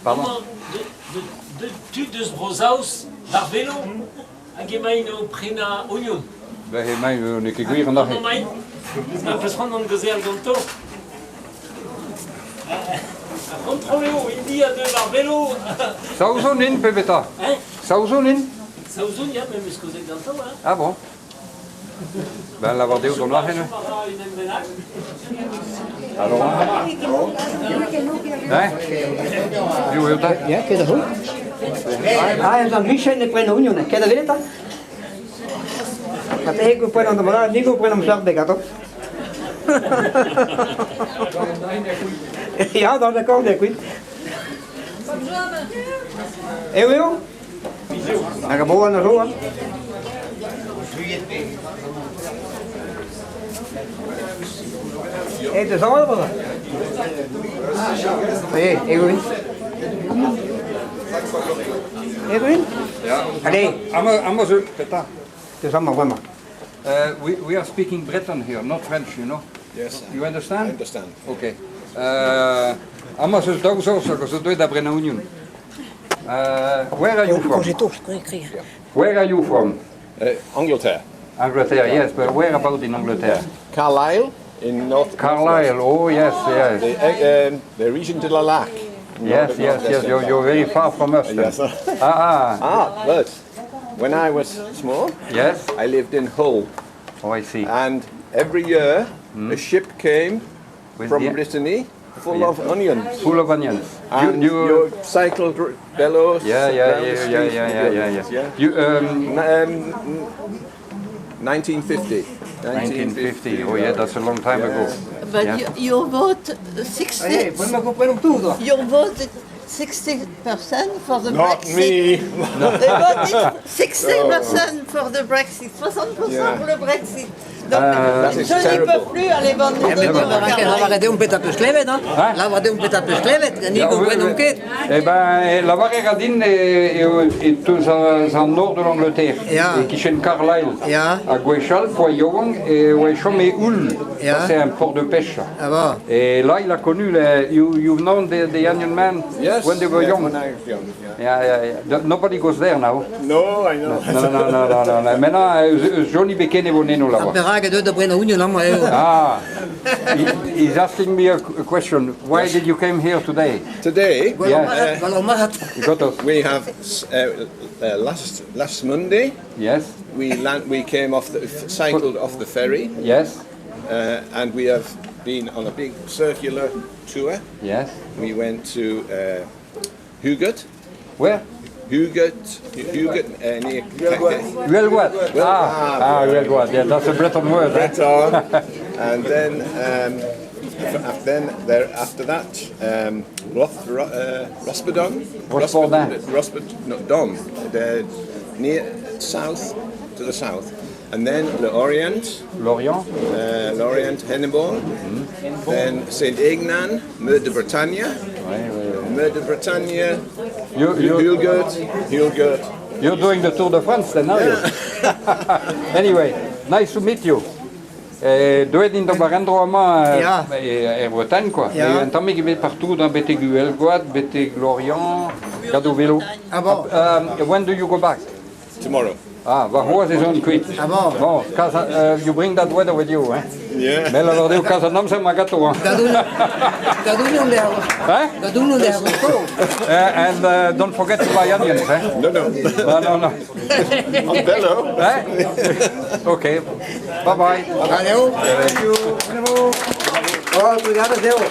Pardon? Tu deus brozaus d'ar velo hag emaint o prena oignon. Emaint ne ket gwir an arre. Ma peus ran an gezel ganto. Kontroleo, indi a deus ar velo. Saoz in pebeta. Saoz in? Saoz ya, me meus kozet ganto. Ah bon? Ben lavar deo don l'arre. Alors? Jo eo da? Ja, ket er goed. Ah, dan Michel ne prena union, ket er veta? Kat ego prena de mara, nigo prena msar de gato. Ja, dan d'accord, de kwit. Eo? Na geboren na zo. Het is al wel. Hey, Egoin. Egoin? Ja. Allez. Amma zo, peta. Het is allemaal vraiment. We are speaking Breton here, not French, you know? Yes, You understand? I understand. Okay. Amma zo dag zo zo doe dat Brenna Union. Where are you from? Where are you from? Angleterre. Angleterre, yes, but where about in Angleterre? Carlisle in North Carlisle, oh yes, yes. The region de la Lac. Yes, you're very far from us then. Yes. But when I was small, Yes? I lived in Hull, Oh, I see. and every year a ship came With from the- Brittany full of onions. Full of onions. And you cycled bellows. Yeah. You, 1950. 1950, oh yeah, that's a long time ago. But Yeah. you vote 60. Allez, pon me comprar tudo. You voted 60% for the Not Brexit. me. They voted 60% for the Brexit, 60% pour le Brexit. Donc, That is je n'y terrible. peux plus aller vendre de Lava de un peta pe sklevet, no? Lava de un peta pe sklevet, nigo prena un ket. Eh ben, la Vareradine est tous en nord de l'Angleterre. Ja. Et qui chez Carlisle. Ja. À Gwechal, Poyong et Wechom et Hull. Ja. C'est un port de pêche. Ah bon. Et là, il a connu les. You've known the Onion Man Yes. when they were yes, young. when I was young. Yeah. Yeah. Nobody goes there now. No, I know. No. Maintenant, Johnni Beken est venu là-bas. Pera de prena union, no? Ah, he's asking me a question. Why did you come here today? Today Yes. You got us. we have last Monday Yes. we came off cycled off the ferry, Yes. and we have been on a big circular tour. Yes. We went to Hugot, Where? near Huelguat. Huelguat. Yeah, that's a Breton word. Eh? Breton, and then after that, Rospedon, Dom, near south to the south, and then Lorient, Hennebon, then Saint Ignan, Mer de Bretagne, Hulgurt. You're doing the Tour de France then, are you? Anyway, nice to meet you. Doe in de barendroama Bretagne quoi. Ja. En dan ben ik partout dans Bete Huelguat, Bete Lorient, Gado Velo. Ah bon. When do you go back? Tomorrow. Ah, waar hoor is zo'n kwijt? Ah bon. Bon, you bring that weather with you, eh? Yeah. Mais la verdade, casa nam se magato, hein? Dat doen we de Hein? Dat doen we de And don't forget to buy onions, eh? No. No. On bello. Eh? Okay. Bye bye. Valeu. Oh, obrigado, Deus.